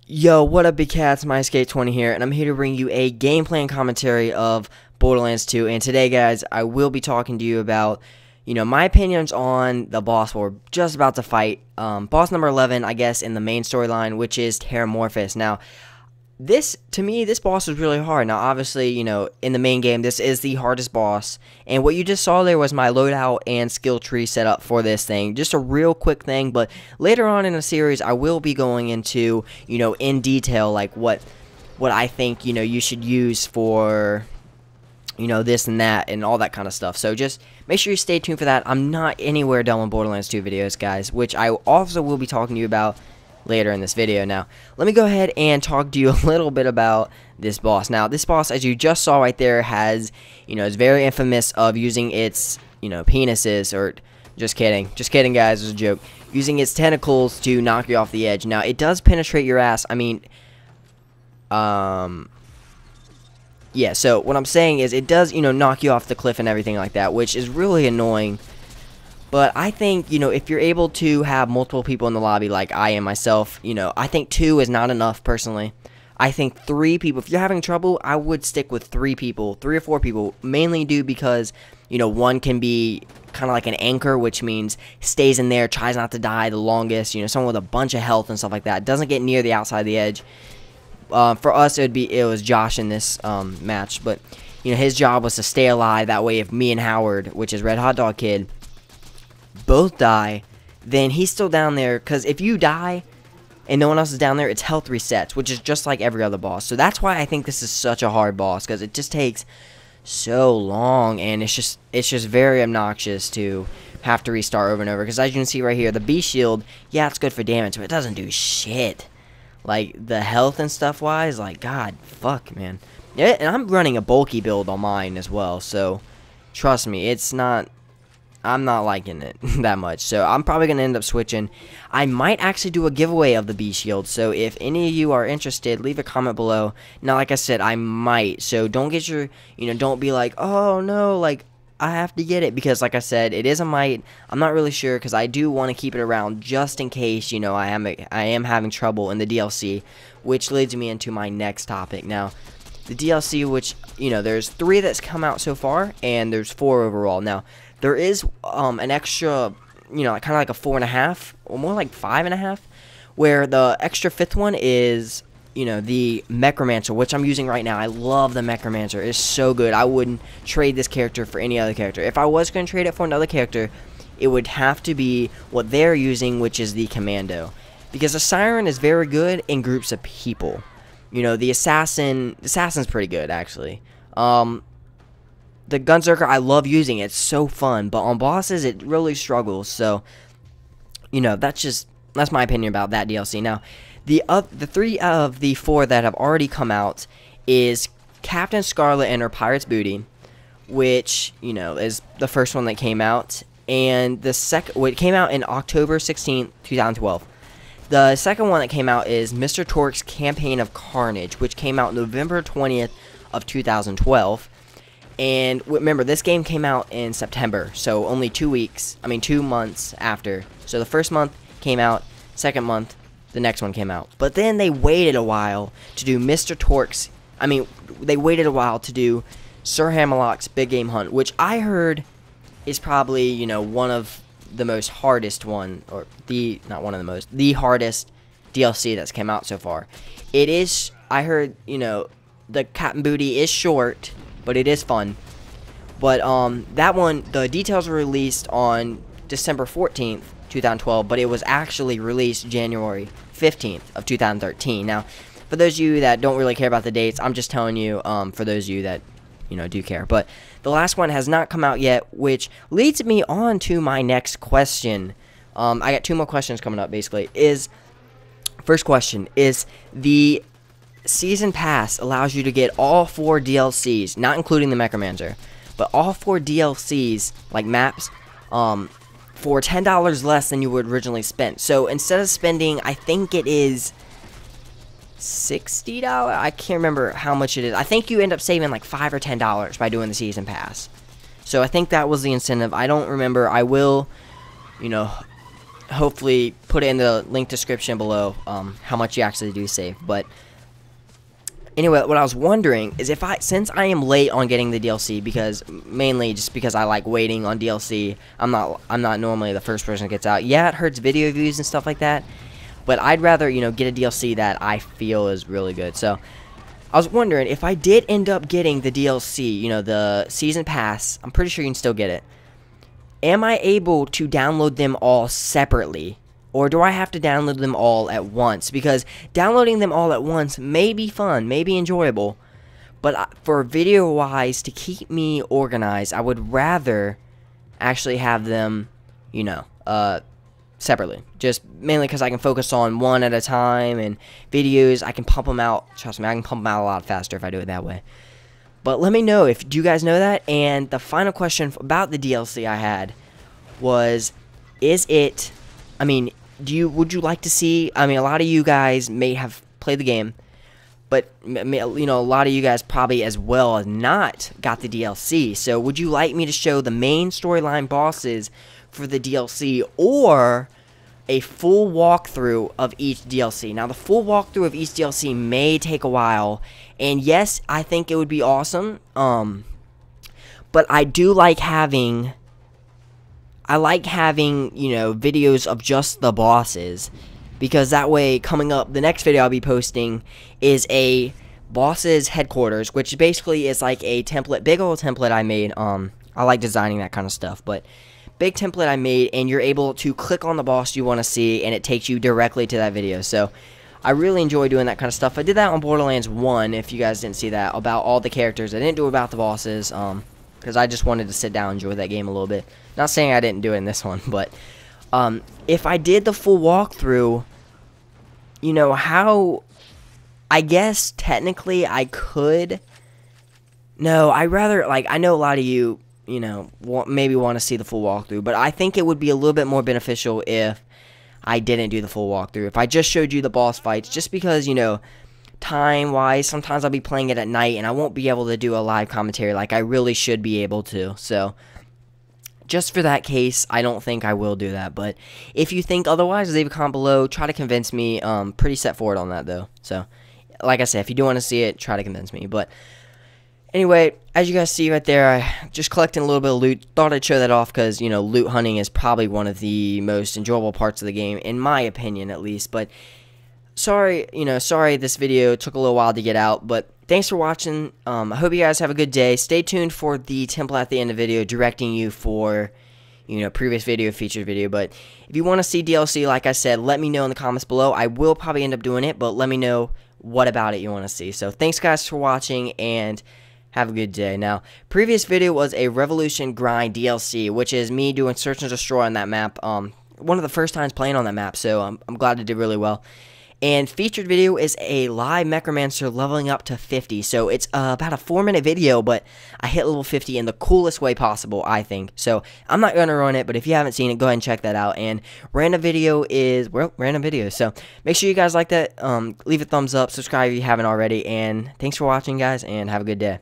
Yo, what up, big cats? MySkate20 here, and I'm here to bring you a gameplay and commentary of Borderlands 2. And today, guys, I will be talking to you about, my opinions on the boss we're just about to fight. Boss number 11, I guess, in the main storyline, which is Terramorphous. Now, to me, this boss is really hard. Now, obviously, in the main game, this is the hardest boss. And what you just saw there was my loadout and skill tree set up for this thing. Just a real quick thing, but later on in the series, I will be going into, in detail, like what I think, you should use for, this and that and all that kind of stuff. So just make sure you stay tuned for that. I'm not anywhere done with Borderlands 2 videos, guys, which I also will be talking to you about later in this video. Now, let me go ahead and talk to you a little bit about this boss. Now, this boss, as you just saw right there, has, is very infamous of using its, penises, or just kidding, guys, it was a joke, using its tentacles to knock you off the edge. Now, it does penetrate your ass. I mean, yeah, so what I'm saying is it does, knock you off the cliff and everything like that, which is really annoying. But I think, if you're able to have multiple people in the lobby like I am myself, I think 2 is not enough, personally. I think 3 people, if you're having trouble, I would stick with 3 people, 3 or 4 people, mainly due because, 1 can be kind of like an anchor, which means stays in there, tries not to die the longest, someone with a bunch of health and stuff like that, doesn't get near the outside of the edge. For us, it was Josh in this match, but, his job was to stay alive. That way, if me and Howard, which is Red Hot Dog Kid, both die, then he's still down there, because if you die and no one else is down there, it's health resets, which is just like every other boss. So that's why I think this is such a hard boss, because it just takes so long, and it's just very obnoxious to have to restart over and over. Because as you can see right here, the B shield, yeah, it's good for damage, but it doesn't do shit. Like the health and stuff wise, like, god fuck, man. Yeah, and I'm running a bulky build on mine as well, so trust me, I'm not liking it that much, so I'm probably going to end up switching. I might actually do a giveaway of the B shield, so if any of you are interested, leave a comment below. Now, like I said, I might, so don't get your, don't be like, oh no, like, I have to get it, because like I said, it is a might. I'm not really sure, because I do want to keep it around just in case, I am having trouble in the DLC, which leads me into my next topic. Now, the DLC, which, there's 3 that's come out so far, and there's 4 overall. Now, there is an extra, kind of like a 4.5, or more like 5.5, where the extra 5th one is, the mechromancer, which I'm using right now. I love the mechromancer. It's so good. I wouldn't trade this character for any other character. If I was going to trade it for another character, it would have to be what they're using, which is the commando. Because the siren is very good in groups of people. The assassin's pretty good, actually. The gunzerker, I love using it. It's so fun, but on bosses, it really struggles. So, that's my opinion about that DLC. Now, the 3 of the 4 that have already come out is Captain Scarlet and her Pirate's Booty, which, is the first one that came out. And the it came out in October 16th, 2012. The second one that came out is Mr. Torque's Campaign of Carnage, which came out November 20th of 2012. And remember, this game came out in September, so only 2 months after. So the first month came out, second month, the next one came out. But then they waited a while to do Mr. Torque's, they waited a while to do Sir Hammerlock's Big Game Hunt, which I heard is probably, one of the most hardest one, or not one of the most, the hardest DLC that's came out so far. It is, I heard, the Captain Booty is short, but it is fun. But that one, the details were released on December 14th, 2012, but it was actually released January 15th of 2013. Now, for those of you that don't really care about the dates, I'm just telling you, for those of you that, do care. But the last one has not come out yet, which leads me on to my next question. I got 2 more questions coming up, basically. First question, is the Season Pass allows you to get all 4 DLCs, not including the Mechromancer, but all 4 DLCs, like maps, for $10 less than you would originally spend. So instead of spending, I think it is $60, I can't remember how much it is. I think you end up saving like $5 or $10 by doing the Season Pass. So I think that was the incentive. I don't remember. I will, hopefully put it in the link description below, how much you actually do save. But anyway, what I was wondering is since I am late on getting the DLC, mainly just because I like waiting on DLC, I'm not normally the first person that gets out. Yeah, it hurts video views and stuff like that, but I'd rather, get a DLC that I feel is really good. So I was wondering if I did end up getting the DLC, the season pass. I'm pretty sure you can still get it. Am I able to download them all separately, or do I have to download them all at once? Because downloading them all at once may be fun, may be enjoyable, but for video-wise, to keep me organized, I would rather actually have them, separately. Just mainly because I can focus on one at a time, and videos, I can pump them out. Trust me, I can pump them out a lot faster if I do it that way. But let me know do you guys know that. And the final question about the DLC I had was, would you like to see, a lot of you guys may have played the game, but a lot of you guys probably as well as not got the DLC. So would you like me to show the main storyline bosses for the DLC, or a full walkthrough of each DLC? Now, the full walkthrough of each DLC may take a while, and yes, I think it would be awesome, but I do like having, videos of just the bosses, because that way, coming up, the next video I'll be posting is a boss's headquarters, which basically is like a template, big old template I made. I like designing that kind of stuff, but big template I made, and you're able to click on the boss you want to see, and it takes you directly to that video. So I really enjoy doing that kind of stuff. I did that on Borderlands 1, if you guys didn't see that, about all the characters. I didn't do about the bosses, because I just wanted to sit down and enjoy that game a little bit. Not saying I didn't do it in this one, but if I did the full walkthrough, I guess technically I could. No, I know a lot of you, maybe want to see the full walkthrough, but I think it would be a little bit more beneficial if I didn't do the full walkthrough. If I just showed you the boss fights, just because, time-wise, sometimes I'll be playing it at night, and I won't be able to do a live commentary like I really should be able to. So just for that case, I don't think I will do that. But if you think otherwise, leave a comment below. Try to convince me. Pretty set forward on that, though. So, like I said, if you do want to see it, try to convince me. But anyway, as you guys see right there, I just collecting a little bit of loot. Thought I'd show that off because, loot hunting is probably one of the most enjoyable parts of the game, in my opinion at least. But sorry this video took a little while to get out, but thanks for watching. I hope you guys have a good day. Stay tuned for the template at the end of the video directing you for, previous video, featured video. But if you want to see DLC, like I said, let me know in the comments below. I will probably end up doing it, but let me know what about it you want to see. So thanks guys for watching, and have a good day. Now, previous video was a Revolution Grind DLC, which is me doing Search and Destroy on that map. One of the first times playing on that map, so I'm glad it did really well. And featured video is a live mechromancer leveling up to 50. So it's about a 4-minute video, but I hit level 50 in the coolest way possible, I think. So I'm not going to run it, but if you haven't seen it, go ahead and check that out. And random video is, well, random video. So make sure you guys like that. Leave a thumbs up, subscribe if you haven't already. And thanks for watching, guys, and have a good day.